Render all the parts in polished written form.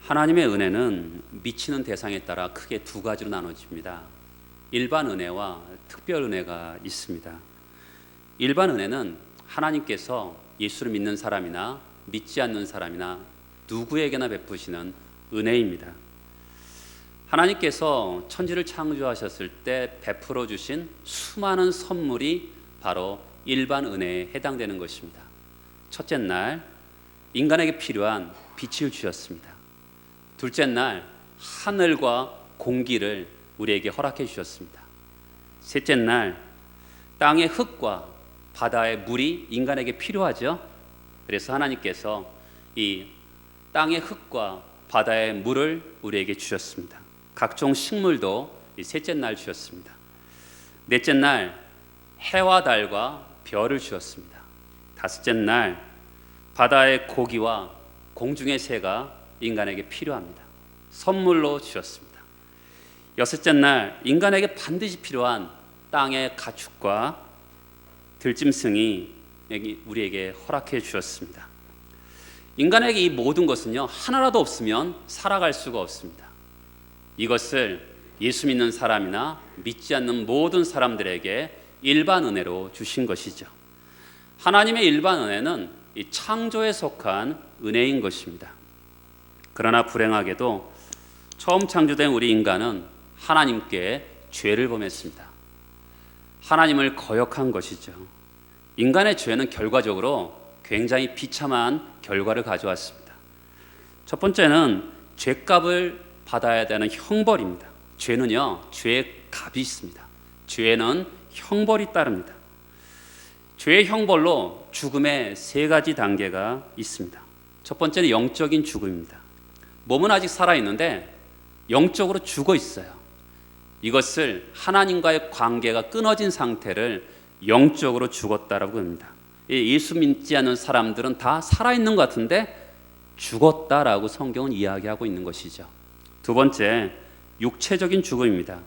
하나님의 은혜는 미치는 대상에 따라 크게 두 가지로 나눠집니다. 일반 은혜와 특별 은혜가 있습니다. 일반 은혜는 하나님께서 예수를 믿는 사람이나 믿지 않는 사람이나 누구에게나 베푸시는 은혜입니다. 하나님께서 천지를 창조하셨을 때 베풀어 주신 수많은 선물이 바로 일반 은혜에 해당되는 것입니다. 첫째 날 인간에게 필요한 빛을 주셨습니다. 둘째 날 하늘과 공기를 우리에게 허락해 주셨습니다. 셋째 날 땅의 흙과 바다의 물이 인간에게 필요하죠. 그래서 하나님께서 이 땅의 흙과 바다의 물을 우리에게 주셨습니다. 각종 식물도 이 셋째 날 주셨습니다. 넷째 날 해와 달과 별을 주셨습니다. 다섯째 날 바다의 고기와 공중의 새가 인간에게 필요합니다. 선물로 주셨습니다. 여섯째 날 인간에게 반드시 필요한 땅의 가축과 들짐승이 우리에게 허락해 주셨습니다. 인간에게 이 모든 것은요, 하나라도 없으면 살아갈 수가 없습니다. 이것을 예수 믿는 사람이나 믿지 않는 모든 사람들에게 일반 은혜로 주신 것이죠. 하나님의 일반 은혜는 이 창조에 속한 은혜인 것입니다. 그러나 불행하게도 처음 창조된 우리 인간은 하나님께 죄를 범했습니다. 하나님을 거역한 것이죠. 인간의 죄는 결과적으로 굉장히 비참한 결과를 가져왔습니다. 첫 번째는 죄값을 받아야 되는 형벌입니다. 죄는요, 죄의 값이 있습니다. 죄는 형벌이 따릅니다. 죄의 형벌로 죽음의 세 가지 단계가 있습니다. 첫 번째는 영적인 죽음입니다. 몸은 아직 살아있는데 영적으로 죽어 있어요. 이것을 하나님과의 관계가 끊어진 상태를 영적으로 죽었다라고 합니다. 예수 믿지 않는 사람들은 다 살아있는 것 같은데 죽었다라고 성경은 이야기하고 있는 것이죠. 두 번째, 육체적인 죽음입니다.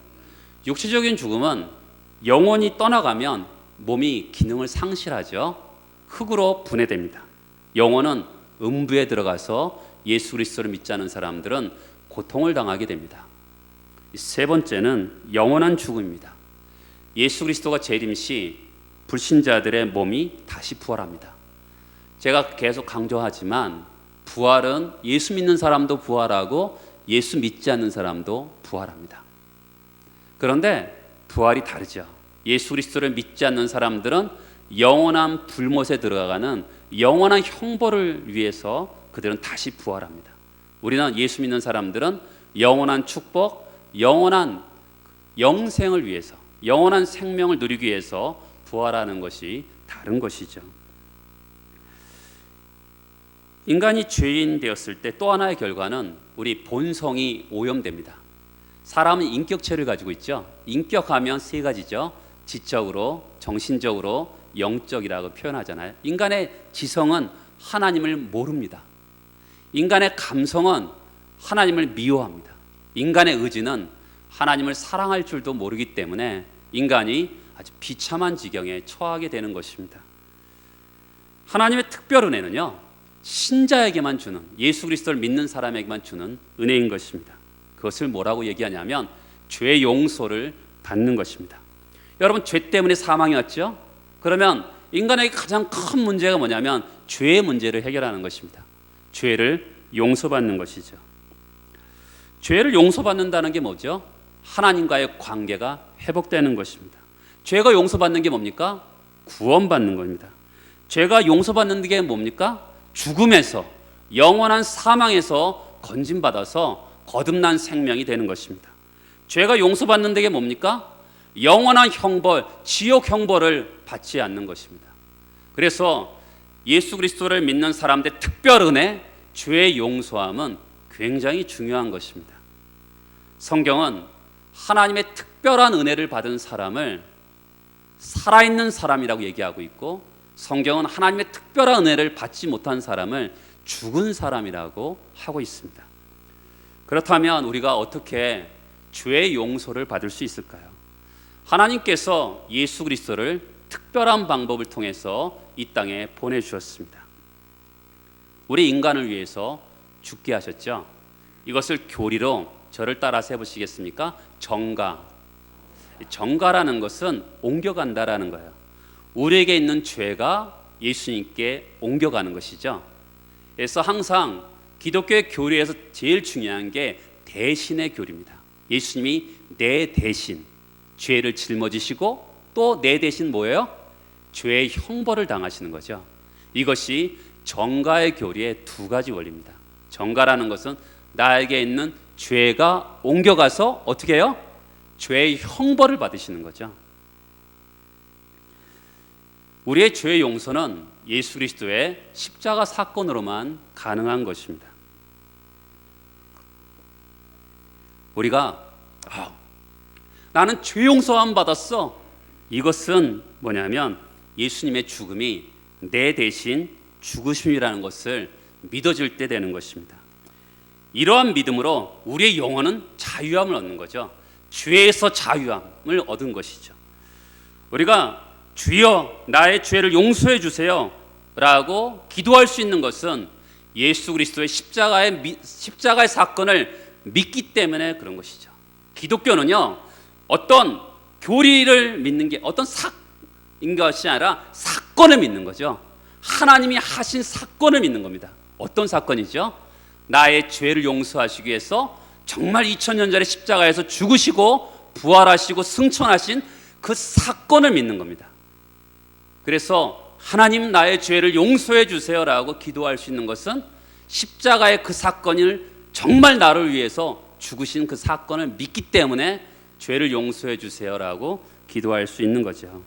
육체적인 죽음은 영혼이 떠나가면 몸이 기능을 상실하죠. 흙으로 분해됩니다. 영혼은 음부에 들어가서 예수 그리스도를 믿지 않는 사람들은 고통을 당하게 됩니다. 세 번째는 영원한 죽음입니다. 예수 그리스도가 재림 시 불신자들의 몸이 다시 부활합니다. 제가 계속 강조하지만 부활은 예수 믿는 사람도 부활하고 예수 믿지 않는 사람도 부활합니다. 그런데 부활이 다르죠. 예수 그리스도를 믿지 않는 사람들은 영원한 불못에 들어가는 영원한 형벌을 위해서 그들은 다시 부활합니다. 우리는 예수 믿는 사람들은 영원한 축복, 영원한 영생을 위해서, 영원한 생명을 누리기 위해서 부활하는 것이 다른 것이죠. 인간이 죄인 되었을 때 또 하나의 결과는 우리 본성이 오염됩니다. 사람은 인격체를 가지고 있죠. 인격하면 세 가지죠. 지적으로, 정신적으로, 영적이라고 표현하잖아요. 인간의 지성은 하나님을 모릅니다. 인간의 감성은 하나님을 미워합니다. 인간의 의지는 하나님을 사랑할 줄도 모르기 때문에 인간이 아주 비참한 지경에 처하게 되는 것입니다. 하나님의 특별 은혜는요, 신자에게만 주는, 예수 그리스도를 믿는 사람에게만 주는 은혜인 것입니다. 그것을 뭐라고 얘기하냐면 죄 용서를 받는 것입니다. 여러분, 죄 때문에 사망이 왔죠? 그러면 인간에게 가장 큰 문제가 뭐냐면 죄의 문제를 해결하는 것입니다. 죄를 용서받는 것이죠. 죄를 용서받는다는 게 뭐죠? 하나님과의 관계가 회복되는 것입니다. 죄가 용서받는 게 뭡니까? 구원받는 겁니다. 죄가 용서받는 게 뭡니까? 죽음에서, 영원한 사망에서 건진받아서 거듭난 생명이 되는 것입니다. 죄가 용서받는 게 뭡니까? 영원한 형벌, 지옥 형벌을 받지 않는 것입니다. 그래서 예수 그리스도를 믿는 사람들의 특별 은혜, 죄의 용서함은 굉장히 중요한 것입니다. 성경은 하나님의 특별한 은혜를 받은 사람을 살아있는 사람이라고 얘기하고 있고, 성경은 하나님의 특별한 은혜를 받지 못한 사람을 죽은 사람이라고 하고 있습니다. 그렇다면 우리가 어떻게 죄의 용서를 받을 수 있을까요? 하나님께서 예수 그리스도를 특별한 방법을 통해서 이 땅에 보내주셨습니다. 우리 인간을 위해서 죽게 하셨죠. 이것을 교리로 저를 따라서 해보시겠습니까? 정가. 정가라는 것은 옮겨간다라는 거예요. 우리에게 있는 죄가 예수님께 옮겨가는 것이죠. 그래서 항상 기독교의 교리에서 제일 중요한 게 대신의 교리입니다. 예수님이 내 대신 죄를 짊어지시고 또 내 대신 뭐예요? 죄의 형벌을 당하시는 거죠. 이것이 정가의 교리의 두 가지 원리입니다. 정가라는 것은 나에게 있는 죄가 옮겨가서 어떻게 해요? 죄의 형벌을 받으시는 거죠. 우리의 죄의 용서는 예수 그리스도의 십자가 사건으로만 가능한 것입니다. 우리가 나는 죄 용서 안 받았어. 이것은 뭐냐면 예수님의 죽음이 내 대신 죽으심이라는 것을 믿어질 때 되는 것입니다. 이러한 믿음으로 우리의 영혼은 자유함을 얻는 거죠. 죄에서 자유함을 얻은 것이죠. 우리가 주여 나의 죄를 용서해 주세요 라고 기도할 수 있는 것은 예수 그리스도의 십자가의 사건을 믿기 때문에 그런 것이죠. 기독교는요, 어떤 교리를 믿는 게 어떤 사인 것이 아니라 사건을 믿는 거죠. 하나님이 하신 사건을 믿는 겁니다. 어떤 사건이죠? 나의 죄를 용서하시기 위해서 정말 2000년 전에 십자가에서 죽으시고 부활하시고 승천하신 그 사건을 믿는 겁니다. 그래서 하나님 나의 죄를 용서해 주세요라고 기도할 수 있는 것은 십자가의 그 사건을 정말 나를 위해서 죽으신 그 사건을 믿기 때문에 죄를 용서해 주세요라고 기도할 수 있는 거죠.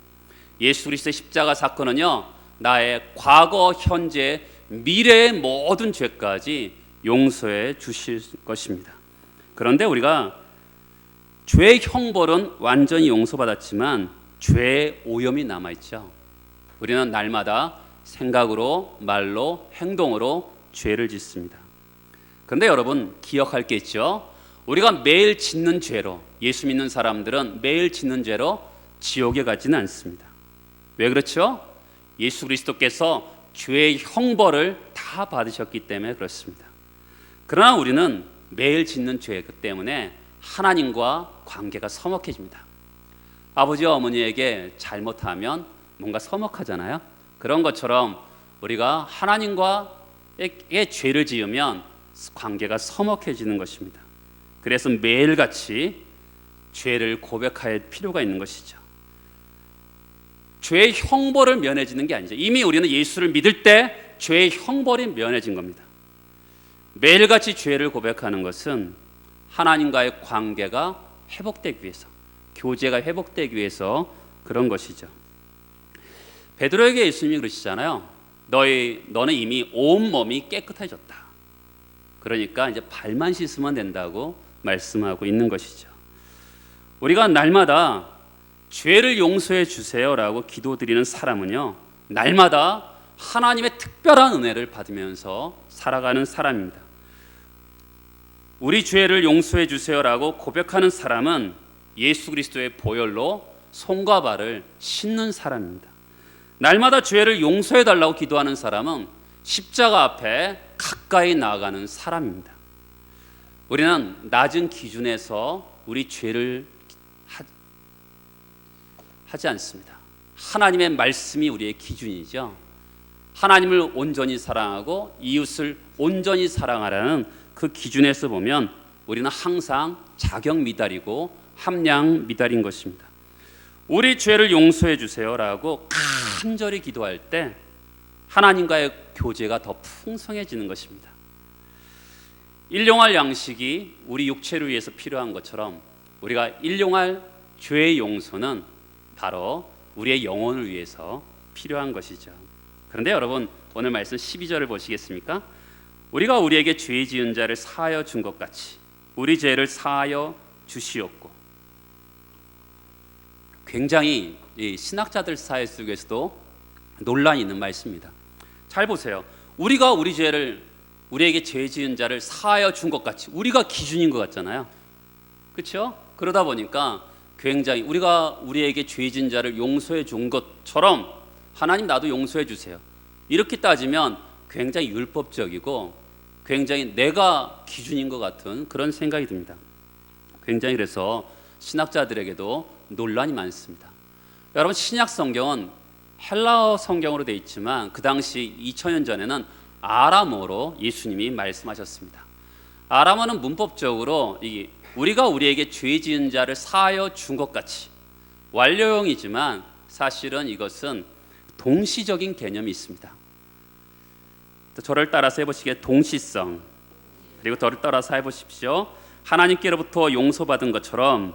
예수 그리스도의 십자가 사건은요, 나의 과거, 현재, 미래의 모든 죄까지 용서해 주실 것입니다. 그런데 우리가 죄의 형벌은 완전히 용서받았지만 죄의 오염이 남아있죠. 우리는 날마다 생각으로, 말로, 행동으로 죄를 짓습니다. 그런데 여러분 기억할 게 있죠. 우리가 매일 짓는 죄로, 예수 믿는 사람들은 매일 짓는 죄로 지옥에 가지는 않습니다. 왜 그렇죠? 예수 그리스도께서 죄의 형벌을 다 받으셨기 때문에 그렇습니다. 그러나 우리는 매일 짓는 죄 때문에 하나님과 관계가 서먹해집니다. 아버지와 어머니에게 잘못하면 뭔가 서먹하잖아요. 그런 것처럼 우리가 하나님과의 죄를 지으면 관계가 서먹해지는 것입니다. 그래서 매일같이 죄를 고백할 필요가 있는 것이죠. 죄의 형벌을 면해지는 게 아니죠. 이미 우리는 예수를 믿을 때 죄의 형벌이 면해진 겁니다. 매일같이 죄를 고백하는 것은 하나님과의 관계가 회복되기 위해서, 교제가 회복되기 위해서 그런 것이죠. 베드로에게 예수님이 그러시잖아요. 너는 이미 온 몸이 깨끗해졌다. 그러니까 이제 발만 씻으면 된다고 말씀하고 있는 것이죠. 우리가 날마다 죄를 용서해 주세요라고 기도드리는 사람은요, 날마다 하나님의 특별한 은혜를 받으면서 살아가는 사람입니다. 우리 죄를 용서해 주세요라고 고백하는 사람은 예수 그리스도의 보혈로 손과 발을 씻는 사람입니다. 날마다 죄를 용서해 달라고 기도하는 사람은 십자가 앞에 가까이 나아가는 사람입니다. 우리는 낮은 기준에서 우리 죄를 하지 않습니다. 하나님의 말씀이 우리의 기준이죠. 하나님을 온전히 사랑하고 이웃을 온전히 사랑하라는 그 기준에서 보면 우리는 항상 자격 미달이고 함량 미달인 것입니다. 우리 죄를 용서해 주세요라고 간절히 기도할 때 하나님과의 교제가 더 풍성해지는 것입니다. 일용할 양식이 우리 육체를 위해서 필요한 것처럼 우리가 일용할 죄의 용서는 바로 우리의 영혼을 위해서 필요한 것이죠. 그런데 여러분 오늘 말씀 12절을 보시겠습니까? 우리가 우리에게 죄 지은 자를 사하여 준 것 같이 우리 죄를 사하여 주시옵고. 굉장히 신학자들 사이 속에서도 논란이 있는 말씀입니다. 잘 보세요. 우리가 우리에게 죄 지은 자를 사하여 준 것 같이, 우리가 기준인 것 같잖아요. 그렇죠? 그러다 보니까 굉장히 우리가 우리에게 죄 지은 자를 용서해 준 것처럼 하나님 나도 용서해 주세요. 이렇게 따지면 굉장히 율법적이고 굉장히 내가 기준인 것 같은 그런 생각이 듭니다. 굉장히 그래서 신학자들에게도 논란이 많습니다. 여러분, 신약 성경은 헬라어 성경으로 되어 있지만 그 당시 2000년 전에는 아람어로 예수님이 말씀하셨습니다. 아람어는 문법적으로 우리가 우리에게 죄 지은 자를 사하여 준 것 같이 완료형이지만 사실은 이것은 동시적인 개념이 있습니다. 저를 따라서 해보시기에 동시성, 그리고 저를 따라서 해보십시오. 하나님께로부터 용서받은 것처럼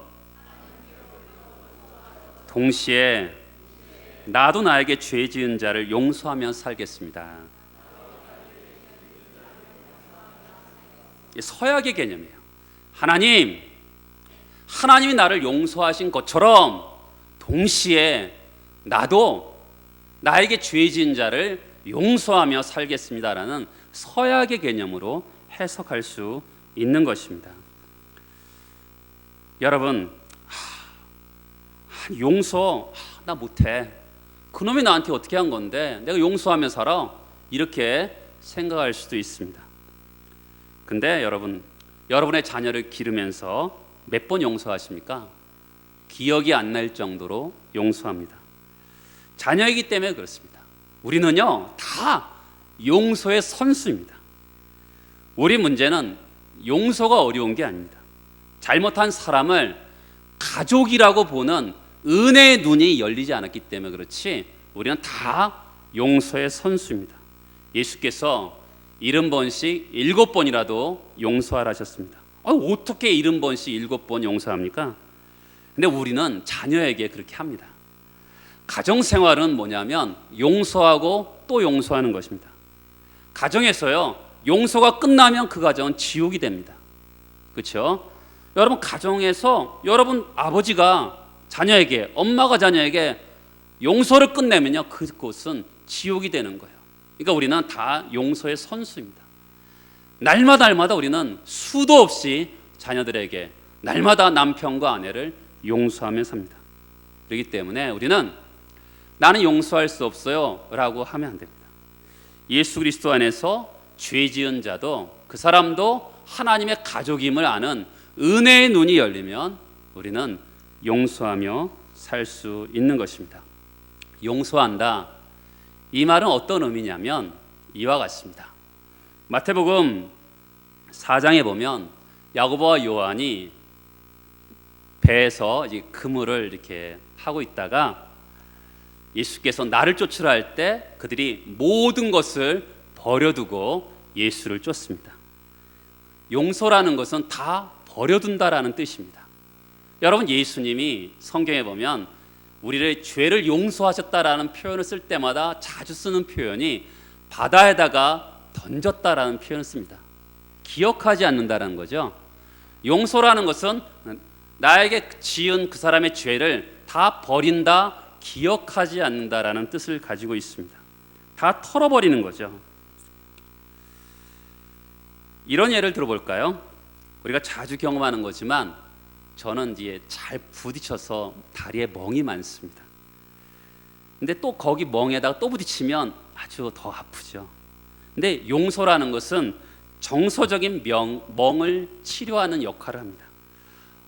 동시에 나도 나에게 죄 지은 자를 용서하며 살겠습니다. 서약의 개념이에요. 하나님이 나를 용서하신 것처럼 동시에 나도 나에게 죄 지은 자를 용서하며 살겠습니다라는 서약의 개념으로 해석할 수 있는 것입니다. 여러분, 용서 나 못해. 그놈이 나한테 어떻게 한 건데 내가 용서하며 살아? 이렇게 생각할 수도 있습니다. 근데 여러분, 여러분의 자녀를 기르면서 몇 번 용서하십니까? 기억이 안 날 정도로 용서합니다. 자녀이기 때문에 그렇습니다. 우리는요 다 용서의 선수입니다. 우리 문제는 용서가 어려운 게 아닙니다. 잘못한 사람을 가족이라고 보는 은혜의 눈이 열리지 않았기 때문에 그렇지 우리는 다 용서의 선수입니다. 예수께서 70번씩 7번이라도 용서하라 하셨습니다. 어떻게 70번씩 7번 용서합니까? 근데 우리는 자녀에게 그렇게 합니다. 가정생활은 뭐냐면 용서하고 또 용서하는 것입니다. 가정에서요 용서가 끝나면 그 가정은 지옥이 됩니다. 그렇죠? 여러분, 가정에서 여러분 아버지가 자녀에게, 엄마가 자녀에게 용서를 끝내면요 그곳은 지옥이 되는 거예요. 그러니까 우리는 다 용서의 선수입니다. 날마다 우리는 수도 없이 자녀들에게 날마다 남편과 아내를 용서하며 삽니다. 그렇기 때문에 우리는 나는 용서할 수 없어요 라고 하면 안 됩니다. 예수 그리스도 안에서 죄 지은 자도 그 사람도 하나님의 가족임을 아는 은혜의 눈이 열리면 우리는 용서하며 살 수 있는 것입니다. 용서한다, 이 말은 어떤 의미냐면 이와 같습니다. 마태복음 4장에 보면 야고보와 요한이 배에서 그물을 이렇게 하고 있다가 예수께서 나를 쫓으라 할 때 그들이 모든 것을 버려두고 예수를 쫓습니다. 용서라는 것은 다 버려둔다라는 뜻입니다. 여러분, 예수님이 성경에 보면 우리를 죄를 용서하셨다라는 표현을 쓸 때마다 자주 쓰는 표현이 바다에다가 던졌다라는 표현을 씁니다. 기억하지 않는다라는 거죠. 용서라는 것은 나에게 지은 그 사람의 죄를 다 버린다, 기억하지 않는다라는 뜻을 가지고 있습니다. 다 털어버리는 거죠. 이런 예를 들어볼까요? 우리가 자주 경험하는 거지만 저는 이제 잘 부딪혀서 다리에 멍이 많습니다. 근데 또 거기 멍에다가 또 부딪히면 아주 더 아프죠. 근데 용서라는 것은 정서적인 멍을 치료하는 역할을 합니다.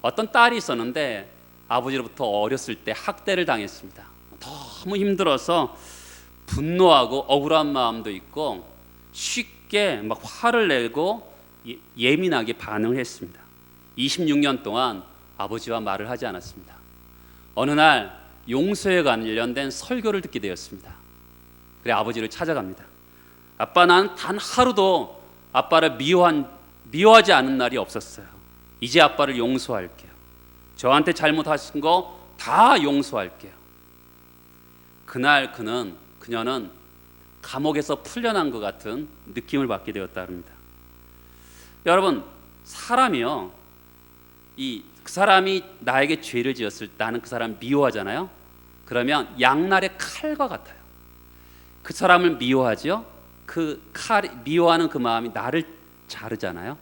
어떤 딸이 있었는데 아버지로부터 어렸을 때 학대를 당했습니다. 너무 힘들어서 분노하고 억울한 마음도 있고 쉽게 막 화를 내고 예민하게 반응을 했습니다. 26년 동안 아버지와 말을 하지 않았습니다. 어느 날 용서에 관련된 설교를 듣게 되었습니다. 그래 아버지를 찾아갑니다. 아빠, 난 단 하루도 아빠를 미워하지 않은 날이 없었어요. 이제 아빠를 용서할게요. 저한테 잘못하신 거 다 용서할게요. 그날 그녀는 감옥에서 풀려난 것 같은 느낌을 받게 되었다 합니다. 여러분, 사람이요, 그 사람이 나에게 죄를 지었을 때 나는 그 사람 미워하잖아요. 그러면 양날의 칼과 같아요. 그 사람을 미워하죠. 미워하는 그 마음이 나를 자르잖아요.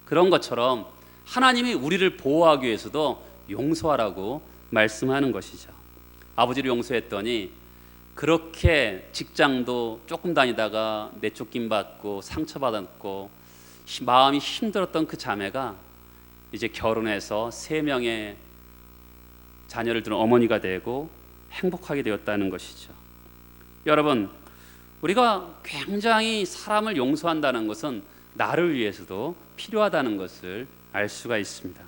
그런 것처럼 하나님이 우리를 보호하기 위해서도 용서하라고 말씀하는 것이죠. 아버지를 용서했더니 그렇게 직장도 조금 다니다가 내쫓김 받고 상처받았고 마음이 힘들었던 그 자매가 이제 결혼해서 3명의 자녀를 두는 어머니가 되고 행복하게 되었다는 것이죠. 여러분, 우리가 굉장히 사람을 용서한다는 것은 나를 위해서도 필요하다는 것을 알 수가 있습니다.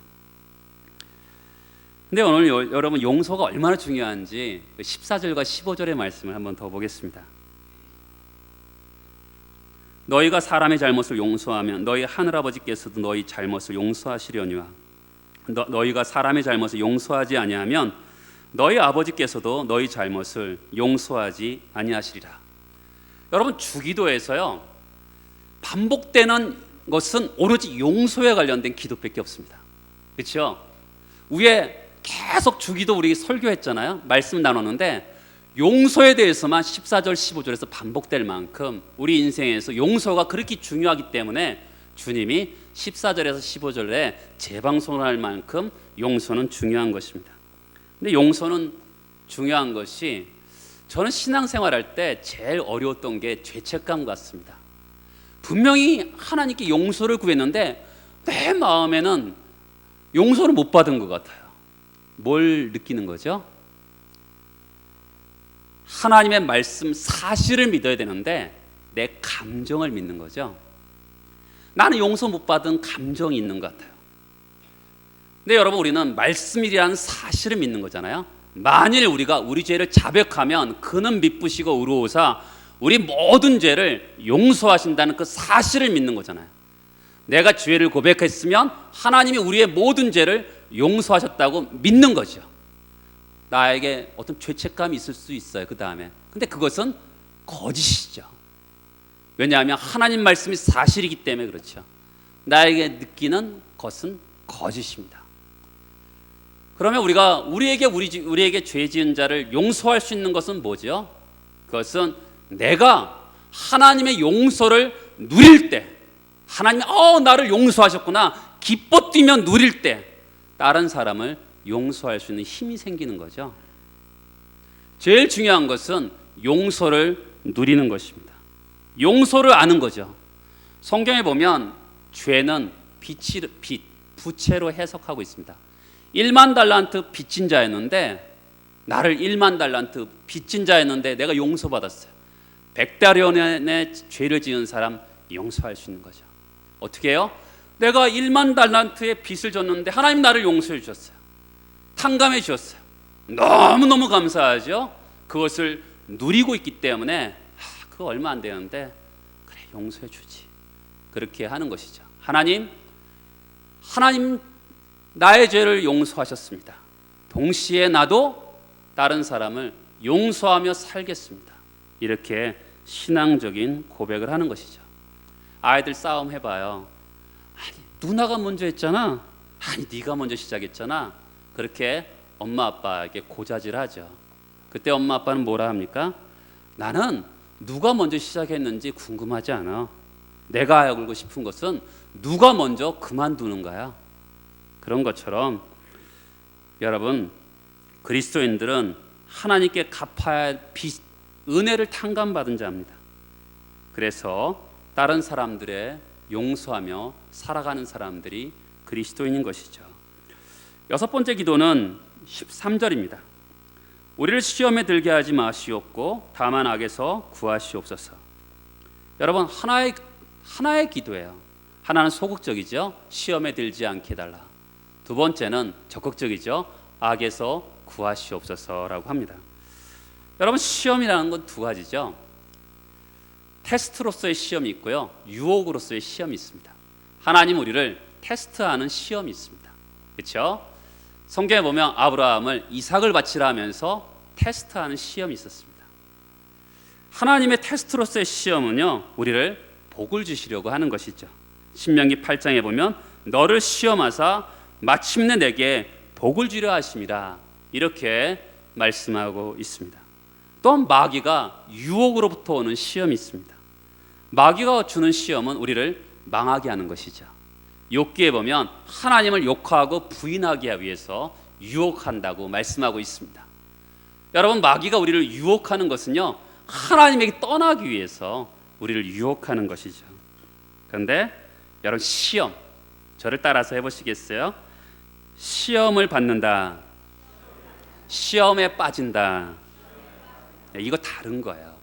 근데 오늘 여러분, 용서가 얼마나 중요한지 14절과 15절의 말씀을 한번 더 보겠습니다. 너희가 사람의 잘못을 용서하면 너희 하늘아버지께서도 너희 잘못을 용서하시려니와 너희가 사람의 잘못을 용서하지 아니하면 너희 아버지께서도 너희 잘못을 용서하지 아니하시리라. 여러분, 주기도에서요, 반복되는 것은 오로지 용서에 관련된 기도밖에 없습니다. 그렇죠? 위에 계속 주기도 우리 설교했잖아요. 말씀 나눴는데 용서에 대해서만 14절 15절에서 반복될 만큼 우리 인생에서 용서가 그렇게 중요하기 때문에 주님이 14절에서 15절에 재방송을 할 만큼 용서는 중요한 것입니다. 근데 용서는 중요한 것이, 저는 신앙생활할 때 제일 어려웠던 게 죄책감 같습니다. 분명히 하나님께 용서를 구했는데 내 마음에는 용서를 못 받은 것 같아요. 뭘 느끼는 거죠? 하나님의 말씀 사실을 믿어야 되는데 내 감정을 믿는 거죠. 나는 용서 못 받은 감정이 있는 것 같아요. 근데 여러분, 우리는 말씀이라는 사실을 믿는 거잖아요. 만일 우리가 우리 죄를 자백하면 그는 미쁘시고 의로우사 우리 모든 죄를 용서하신다는 그 사실을 믿는 거잖아요. 내가 죄를 고백했으면 하나님이 우리의 모든 죄를 용서하셨다고 믿는 거죠. 나에게 어떤 죄책감이 있을 수 있어요, 그 다음에. 근데 그것은 거짓이죠. 왜냐하면 하나님 말씀이 사실이기 때문에 그렇죠. 나에게 느끼는 것은 거짓입니다. 그러면 우리에게 죄 지은 자를 용서할 수 있는 것은 뭐죠? 그것은 내가 하나님의 용서를 누릴 때, 하나님이 나를 용서하셨구나 기뻐 뛰며 누릴 때 다른 사람을 용서할 수 있는 힘이 생기는 거죠. 제일 중요한 것은 용서를 누리는 것입니다. 용서를 아는 거죠. 성경에 보면 죄는 부채로 해석하고 있습니다. 1만 달란트 빚진 자였는데, 나를 1만 달란트 빚진 자였는데 내가 용서받았어요. 100달러의 죄를 지은 사람 용서할 수 있는 거죠. 어떻게 해요? 내가 1만 달란트의 빚을 졌는데 하나님 나를 용서해 주셨어요. 탕감해 주셨어요. 너무너무 감사하죠. 그것을 누리고 있기 때문에 그거 얼마 안 되는데 그래, 용서해 주지. 그렇게 하는 것이죠. 하나님 나의 죄를 용서하셨습니다. 동시에 나도 다른 사람을 용서하며 살겠습니다. 이렇게 신앙적인 고백을 하는 것이죠. 아이들 싸움 해봐요. 아니, 누나가 먼저 했잖아. 아니, 네가 먼저 시작했잖아. 그렇게 엄마 아빠에게 고자질하죠. 그때 엄마 아빠는 뭐라 합니까? 나는 누가 먼저 시작했는지 궁금하지 않아. 내가 알고 싶은 것은 누가 먼저 그만두는가야. 그런 것처럼 여러분, 그리스도인들은 하나님께 갚아야 할 빚, 은혜를 탕감받은 자입니다. 그래서 다른 사람들의 용서하며 살아가는 사람들이 그리스도인인 것이죠. 6번째 기도는 13절입니다. 우리를 시험에 들게 하지 마시옵고 다만 악에서 구하시옵소서. 여러분, 하나의 기도예요. 하나는 소극적이죠. 시험에 들지 않게 해달라. 두 번째는 적극적이죠. 악에서 구하시옵소서라고 합니다. 여러분, 시험이라는 건 두 가지죠. 테스트로서의 시험이 있고요, 유혹으로서의 시험이 있습니다. 하나님 우리를 테스트하는 시험이 있습니다. 그렇죠? 성경에 보면 아브라함을 이삭을 바치라 하면서 테스트하는 시험이 있었습니다. 하나님의 테스트로서의 시험은요, 우리를 복을 주시려고 하는 것이죠. 신명기 8장에 보면 너를 시험하사 마침내 내게 복을 주려 하심이라, 이렇게 말씀하고 있습니다. 또한 마귀가 유혹으로부터 오는 시험이 있습니다. 마귀가 주는 시험은 우리를 망하게 하는 것이죠. 욥기에 보면 하나님을 욕하고 부인하게 하기 위해서 유혹한다고 말씀하고 있습니다. 여러분, 마귀가 우리를 유혹하는 것은요, 하나님에게 떠나기 위해서 우리를 유혹하는 것이죠. 그런데 여러분, 시험, 저를 따라서 해보시겠어요? 시험을 받는다, 시험에 빠진다. 이거 다른 거예요.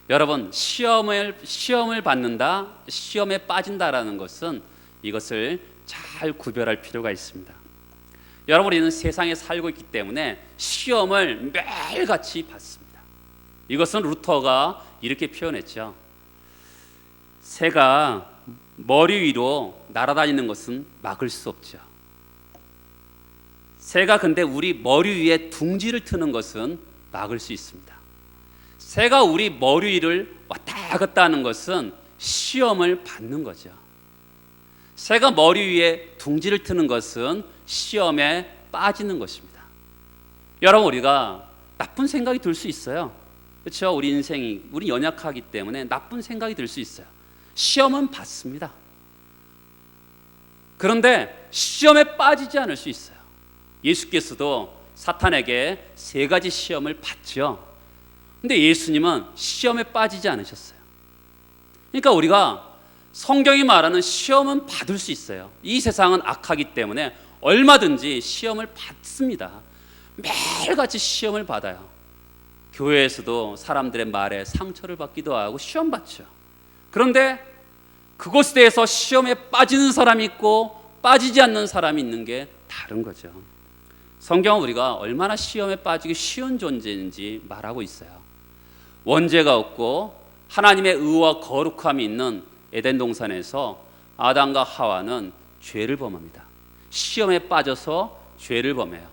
여러분, 시험을 받는다, 시험에 빠진다라는 것은 이것을 잘 구별할 필요가 있습니다. 여러분, 우리는 세상에 살고 있기 때문에 시험을 매일같이 받습니다. 이것은 루터가 이렇게 표현했죠. 새가 머리 위로 날아다니는 것은 막을 수 없죠. 새가 근데 우리 머리 위에 둥지를 트는 것은 막을 수 있습니다. 새가 우리 머리 위를 왔다 갔다 하는 것은 시험을 받는 거죠. 새가 머리 위에 둥지를 트는 것은 시험에 빠지는 것입니다. 여러분, 우리가 나쁜 생각이 들 수 있어요. 그렇죠? 우리 인생이, 우리 연약하기 때문에 나쁜 생각이 들 수 있어요. 시험은 받습니다. 그런데 시험에 빠지지 않을 수 있어요. 예수께서도 사탄에게 3가지 시험을 받죠. 근데 예수님은 시험에 빠지지 않으셨어요. 그러니까 우리가 성경이 말하는 시험은 받을 수 있어요. 이 세상은 악하기 때문에 얼마든지 시험을 받습니다. 매일같이 시험을 받아요. 교회에서도 사람들의 말에 상처를 받기도 하고 시험 받죠. 그런데 그것에 대해서 시험에 빠지는 사람이 있고 빠지지 않는 사람이 있는 게 다른 거죠. 성경은 우리가 얼마나 시험에 빠지기 쉬운 존재인지 말하고 있어요. 원죄가 없고 하나님의 의와 거룩함이 있는 에덴 동산에서 아담과 하와는 죄를 범합니다. 시험에 빠져서 죄를 범해요.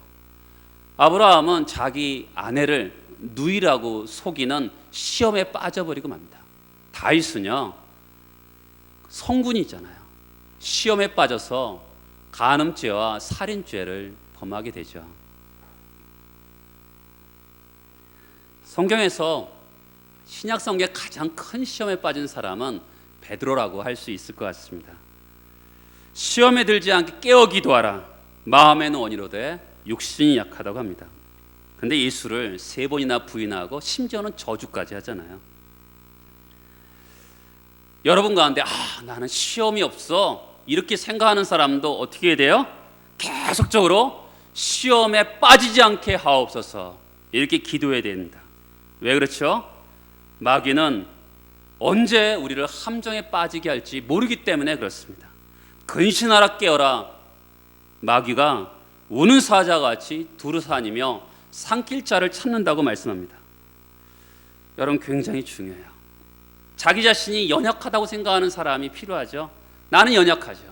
아브라함은 자기 아내를 누이라고 속이는 시험에 빠져버리고 맙니다. 다윗은요, 성군이잖아요. 시험에 빠져서 간음죄와 살인죄를 범하게 되죠. 성경에서 신약 성경의 가장 큰 시험에 빠진 사람은 베드로라고 할 수 있을 것 같습니다. 시험에 들지 않게 깨어 기도하라. 마음에는 원이로되 육신이 약하다고 합니다. 근데 예수를 3번이나 부인하고 심지어는 저주까지 하잖아요. 여러분 가운데 나는 시험이 없어 이렇게 생각하는 사람도 어떻게 해야 돼요? 계속적으로 시험에 빠지지 않게 하옵소서 이렇게 기도해야 됩니다. 왜 그렇죠? 마귀는 언제 우리를 함정에 빠지게 할지 모르기 때문에 그렇습니다. 근신하라 깨어라. 마귀가 우는 사자같이 두루다니며 삼킬 자를 찾는다고 말씀합니다. 여러분, 굉장히 중요해요. 자기 자신이 연약하다고 생각하는 사람이 필요하죠. 나는 연약하죠.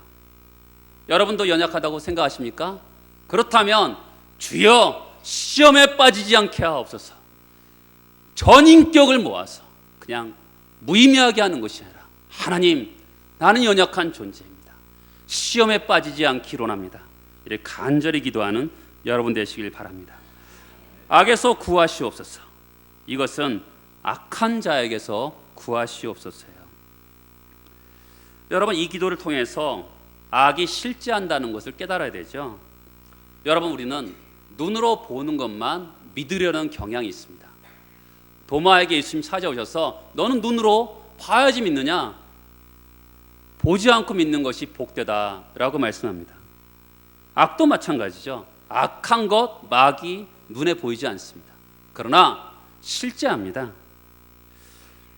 여러분도 연약하다고 생각하십니까? 그렇다면 주여 시험에 빠지지 않게 하옵소서. 전 인격을 모아서 그냥 무의미하게 하는 것이 아니라 하나님, 나는 연약한 존재입니다. 시험에 빠지지 않기로 합니다. 이렇게 간절히 기도하는 여러분 되시길 바랍니다. 악에서 구하시옵소서. 이것은 악한 자에게서 구하시옵소서예요. 여러분, 이 기도를 통해서 악이 실제한다는 것을 깨달아야 되죠. 여러분, 우리는 눈으로 보는 것만 믿으려는 경향이 있습니다. 도마에게 예수님 찾아오셔서 너는 눈으로 봐야지 믿느냐? 보지 않고 믿는 것이 복되다라고 말씀합니다. 악도 마찬가지죠. 악한 것, 마귀 눈에 보이지 않습니다. 그러나 실제합니다.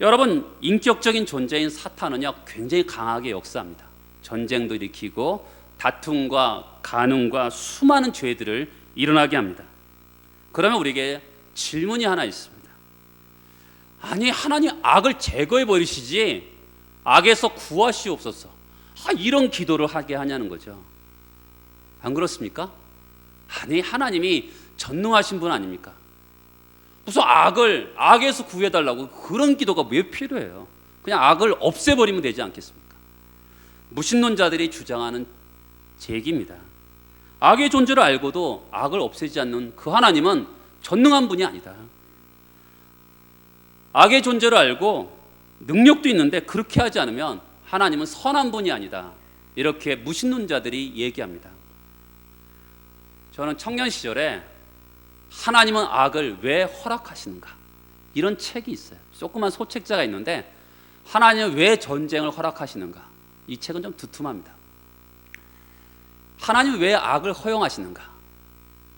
여러분, 인격적인 존재인 사탄은요 굉장히 강하게 역사합니다. 전쟁도 일으키고 다툼과 간음과 수많은 죄들을 일어나게 합니다. 그러면 우리에게 질문이 하나 있습니다. 아니, 하나님 악을 제거해 버리시지 악에서 구하시옵소서. 이런 기도를 하게 하냐는 거죠. 안 그렇습니까? 아니, 하나님이 전능하신 분 아닙니까? 무슨 악에서 구해달라고 그런 기도가 왜 필요해요? 그냥 악을 없애버리면 되지 않겠습니까? 무신론자들이 주장하는 제기입니다. 악의 존재를 알고도 악을 없애지 않는 그 하나님은 전능한 분이 아니다. 악의 존재를 알고 능력도 있는데 그렇게 하지 않으면 하나님은 선한 분이 아니다. 이렇게 무신론자들이 얘기합니다. 저는 청년 시절에 하나님은 악을 왜 허락하시는가? 이런 책이 있어요. 조그만 소책자가 있는데 하나님은 왜 전쟁을 허락하시는가? 이 책은 좀 두툼합니다. 하나님이 왜 악을 허용하시는가?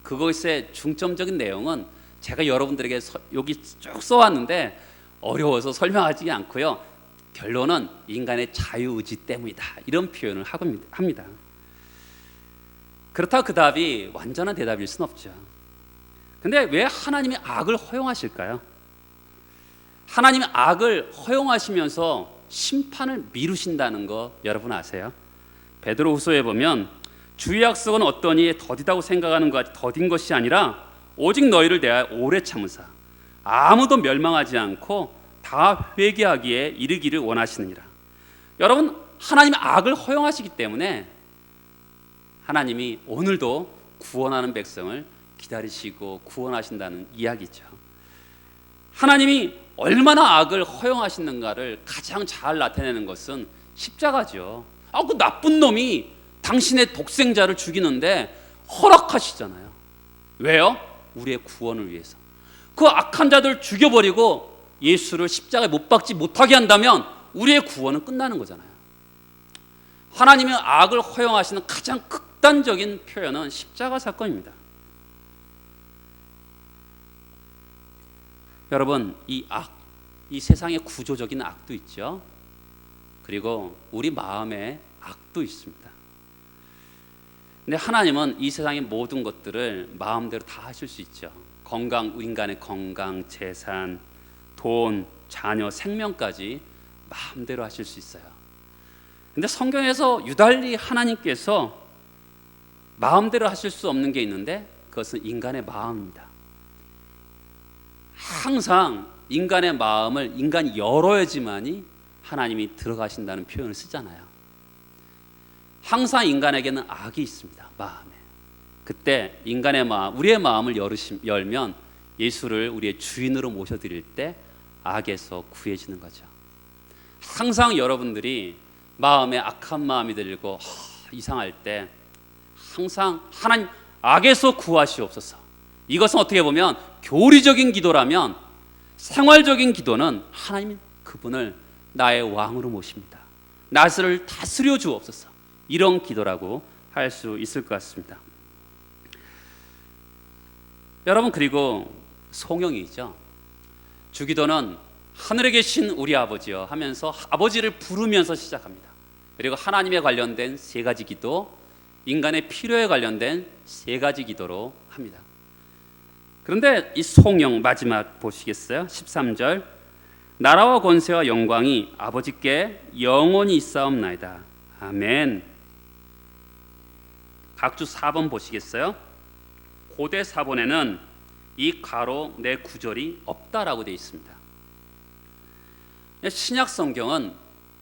그것의 중점적인 내용은 제가 여러분들에게 여기 쭉 써왔는데 어려워서 설명하지 않고요. 결론은 인간의 자유의지 때문이다. 이런 표현을 합니다. 그렇다고 그 답이 완전한 대답일 수는 없죠. 근데 왜 하나님이 악을 허용하실까요? 하나님이 악을 허용하시면서 심판을 미루신다는 거 여러분 아세요? 베드로후서에 보면 주의 약속은 어떠니 더디다고 생각하는 것 더딘 것이 아니라 오직 너희를 대하여 오래 참으사 아무도 멸망하지 않고 다 회개하기에 이르기를 원하시느니라. 여러분, 하나님이 악을 허용하시기 때문에 하나님이 오늘도 구원하는 백성을 기다리시고 구원하신다는 이야기죠. 하나님이 얼마나 악을 허용하시는가를 가장 잘 나타내는 것은 십자가죠. 그 나쁜 놈이 당신의 독생자를 죽이는데 허락하시잖아요. 왜요? 우리의 구원을 위해서. 그 악한 자들 죽여버리고 예수를 십자가에 못 박지 못하게 한다면 우리의 구원은 끝나는 거잖아요. 하나님의 악을 허용하시는 가장 극단적인 표현은 십자가 사건입니다. 여러분, 이 악, 이 세상의 구조적인 악도 있죠. 그리고 우리 마음의 악도 있습니다. 근데 하나님은 이 세상의 모든 것들을 마음대로 다 하실 수 있죠. 인간의 건강, 재산, 돈, 자녀, 생명까지 마음대로 하실 수 있어요. 근데 성경에서 유달리 하나님께서 마음대로 하실 수 없는 게 있는데 그것은 인간의 마음입니다. 항상 인간의 마음을 인간이 열어야지만이 하나님이 들어가신다는 표현을 쓰잖아요. 항상 인간에게는 악이 있습니다. 마음에. 그때 인간의 마음, 우리의 마음을 열면 예수를 우리의 주인으로 모셔드릴 때 악에서 구해지는 거죠. 항상 여러분들이 마음에 악한 마음이 들고 이상할 때 항상 하나님 악에서 구하시옵소서. 이것은 어떻게 보면 교리적인 기도라면 생활적인 기도는 하나님 그분을 나의 왕으로 모십니다. 나를 다스려 주옵소서. 이런 기도라고 할 수 있을 것 같습니다. 여러분, 그리고 송영이죠. 주기도는 하늘에 계신 우리 아버지여 하면서 아버지를 부르면서 시작합니다. 그리고 하나님에 관련된 세 가지 기도, 인간의 필요에 관련된 세 가지 기도로 합니다. 그런데 이 송영 마지막 보시겠어요? 13절 나라와 권세와 영광이 아버지께 영원히 있사옵나이다. 아멘. 각주 4번 보시겠어요? 고대 사본에는 이 가로 내 구절이 없다라고 되어 있습니다. 신약 성경은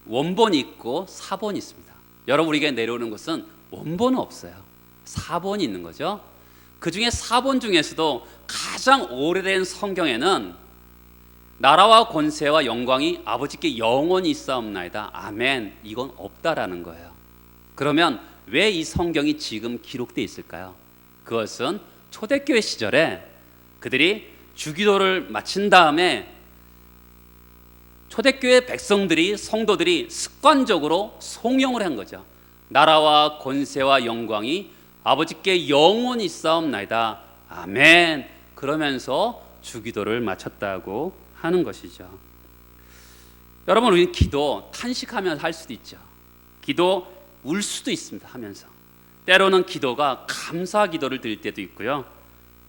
원본이 있고 사본이 있습니다. 여러분, 우리에게 내려오는 것은 원본은 없어요. 사본이 있는 거죠. 그 중에 사본 중에서도 가장 오래된 성경에는 나라와 권세와 영광이 아버지께 영원히 있사옵나이다. 아멘. 이건 없다라는 거예요. 그러면 왜 이 성경이 지금 기록되어 있을까요? 그것은 초대교회 시절에 그들이 주기도를 마친 다음에 초대교회 백성들이, 성도들이 습관적으로 송영을 한 거죠. 나라와 권세와 영광이 아버지께 영원히 있사옵나이다. 아멘. 그러면서 주기도를 마쳤다고 하는 것이죠. 여러분, 우리는 기도 탄식하면서 할 수도 있죠. 기도 울 수도 있습니다. 하면서 때로는 기도가 감사 기도를 드릴 때도 있고요.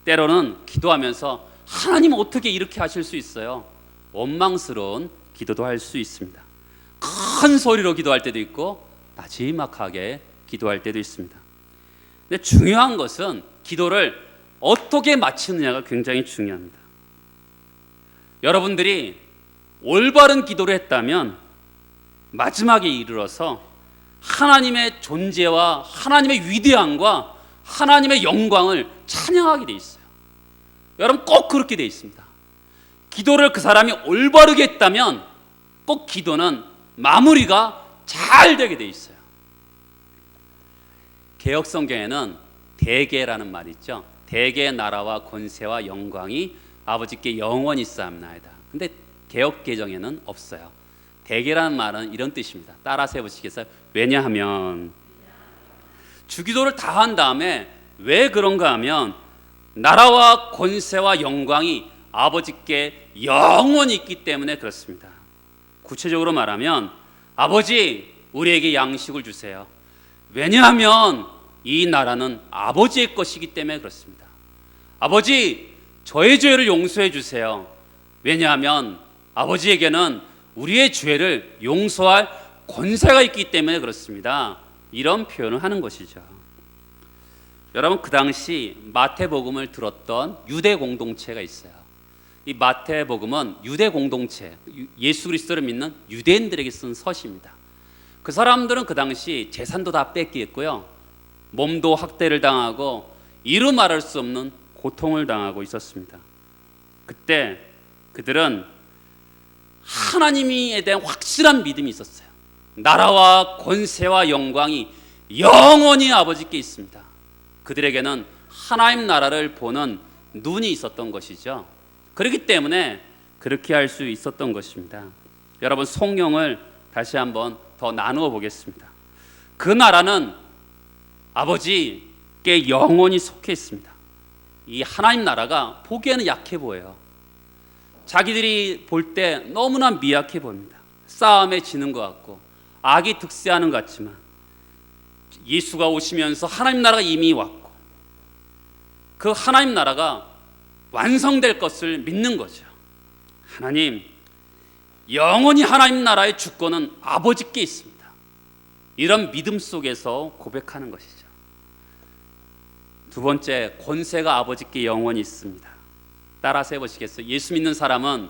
때로는 기도하면서 하나님 어떻게 이렇게 하실 수 있어요? 원망스러운 기도도 할 수 있습니다. 큰 소리로 기도할 때도 있고 나지막하게 기도할 때도 있습니다. 근데 중요한 것은 기도를 어떻게 마치느냐가 굉장히 중요합니다. 여러분들이 올바른 기도를 했다면 마지막에 이르러서 하나님의 존재와 하나님의 위대함과 하나님의 영광을 찬양하게 돼 있어요. 여러분, 꼭 그렇게 돼 있습니다. 기도를 그 사람이 올바르게 했다면 꼭 기도는 마무리가 잘 되게 돼 있어요. 개역 성경에는 대개라는 말이 있죠. 대개의 나라와 권세와 영광이 아버지께 영원히 있사옵나이다. 근데 개역 개정에는 없어요. 대개라는 말은 이런 뜻입니다. 따라서 해보시겠어요? 왜냐하면 주기도를 다 한 다음에 왜 그런가 하면 나라와 권세와 영광이 아버지께 영원히 있기 때문에 그렇습니다. 구체적으로 말하면 아버지 우리에게 양식을 주세요. 왜냐하면 이 나라는 아버지의 것이기 때문에 그렇습니다. 아버지 저의 죄를 용서해 주세요. 왜냐하면 아버지에게는 우리의 죄를 용서할 권세가 있기 때문에 그렇습니다. 이런 표현을 하는 것이죠. 여러분 그 당시 마태복음을 들었던 유대 공동체가 있어요. 이 마태복음은 유대 공동체, 예수 그리스도를 믿는 유대인들에게 쓴 서시입니다. 그 사람들은 그 당시 재산도 다 뺏기겠고요, 몸도 학대를 당하고 이루 말할 수 없는 고통을 당하고 있었습니다. 그때 그들은 하나님에 대한 확실한 믿음이 있었어요. 나라와 권세와 영광이 영원히 아버지께 있습니다. 그들에게는 하나님 나라를 보는 눈이 있었던 것이죠. 그렇기 때문에 그렇게 할 수 있었던 것입니다. 여러분 성경을 다시 한번 더 나누어 보겠습니다. 그 나라는 아버지께 영원히 속해 있습니다. 이 하나님 나라가 보기에는 약해 보여요. 자기들이 볼 때 너무나 미약해 보입니다. 싸움에 지는 것 같고 악이 득세하는 것 같지만 예수가 오시면서 하나님 나라가 이미 왔고 그 하나님 나라가 완성될 것을 믿는 거죠. 하나님, 영원히 하나님 나라의 주권은 아버지께 있습니다. 이런 믿음 속에서 고백하는 것이죠. 두 번째, 권세가 아버지께 영원히 있습니다. 따라서 해보시겠어요? 예수 믿는 사람은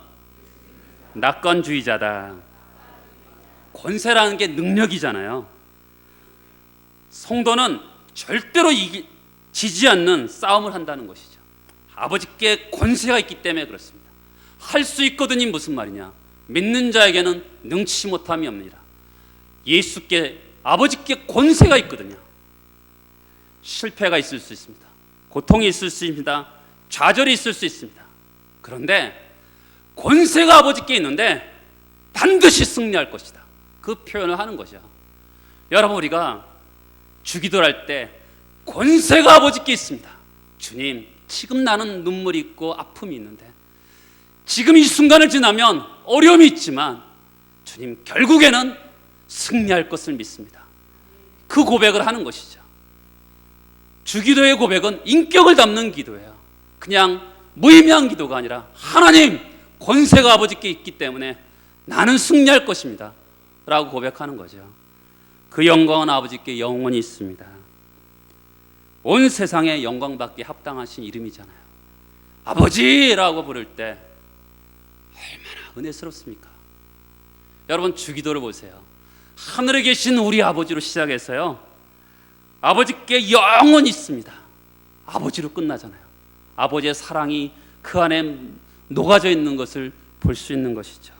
낙관주의자다. 권세라는 게 능력이잖아요. 성도는 절대로 지지 않는 싸움을 한다는 것이죠. 아버지께 권세가 있기 때문에 그렇습니다. 할 수 있거든이 무슨 말이냐? 믿는 자에게는 능치 못함이 없느니라. 예수께 아버지께 권세가 있거든요. 실패가 있을 수 있습니다. 고통이 있을 수 있습니다. 좌절이 있을 수 있습니다. 그런데 권세가 아버지께 있는데 반드시 승리할 것이다. 그 표현을 하는 거죠. 여러분 우리가 주기도를 할 때 권세가 아버지께 있습니다. 주님, 지금 나는 눈물이 있고 아픔이 있는데 지금 이 순간을 지나면 어려움이 있지만 주님 결국에는 승리할 것을 믿습니다. 그 고백을 하는 것이죠. 주기도의 고백은 인격을 담는 기도예요. 그냥 무의미한 기도가 아니라 하나님, 권세가 아버지께 있기 때문에 나는 승리할 것입니다 라고 고백하는 거죠. 그 영광은 아버지께 영원히 있습니다. 온 세상에 영광받기에 합당하신 이름이잖아요. 아버지라고 부를 때 얼마나 은혜스럽습니까? 여러분 주기도를 보세요. 하늘에 계신 우리 아버지로 시작해서요, 아버지께 영원히 있습니다. 아버지로 끝나잖아요. 아버지의 사랑이 그 안에 녹아져 있는 것을 볼 수 있는 것이죠.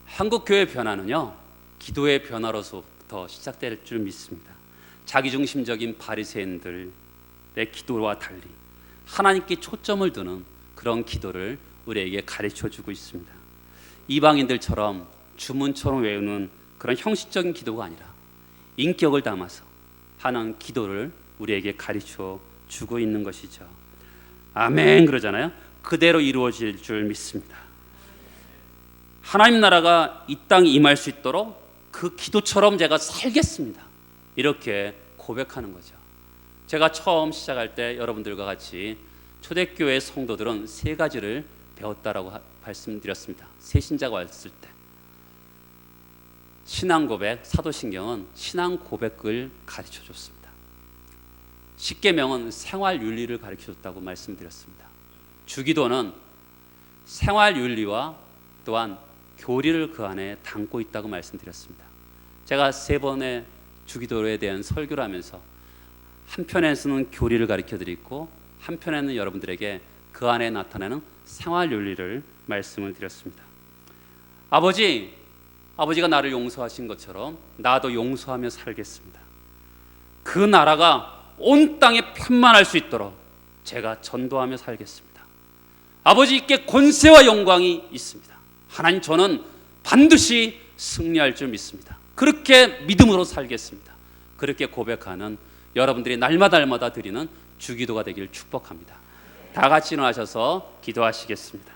한국교회 변화는요, 기도의 변화로서부터 시작될 줄 믿습니다. 자기중심적인 바리새인들의 기도와 달리 하나님께 초점을 두는 그런 기도를 우리에게 가르쳐주고 있습니다. 이방인들처럼 주문처럼 외우는 그런 형식적인 기도가 아니라 인격을 담아서 하는 기도를 우리에게 가르쳐주고 있는 것이죠. 아멘 그러잖아요. 그대로 이루어질 줄 믿습니다. 하나님 나라가 이 땅에 임할 수 있도록 그 기도처럼 제가 살겠습니다. 이렇게 고백하는 거죠. 제가 처음 시작할 때 여러분들과 같이 초대교회 성도들은 세 가지를 배웠다라고 말씀드렸습니다. 새신자가 왔을 때 신앙 고백, 사도신경은 신앙 고백을 가르쳐줬습니다. 십계명은 생활 윤리를 가르쳐줬다고 말씀드렸습니다. 주기도는 생활 윤리와 또한 교리를 그 안에 담고 있다고 말씀드렸습니다. 제가 세 번의 주기도에 대한 설교를 하면서 한편에서는 교리를 가르쳐드리고 한편에는 여러분들에게 그 안에 나타나는 생활 윤리를 말씀을 드렸습니다. 아버지가 나를 용서하신 것처럼 나도 용서하며 살겠습니다. 그 나라가 온 땅에 편만할 수 있도록 제가 전도하며 살겠습니다. 아버지께 권세와 영광이 있습니다. 하나님, 저는 반드시 승리할 줄 믿습니다. 그렇게 믿음으로 살겠습니다. 그렇게 고백하는 여러분들이 날마다 드리는 주기도가 되길 축복합니다. 다 같이 일어나셔서 기도하시겠습니다.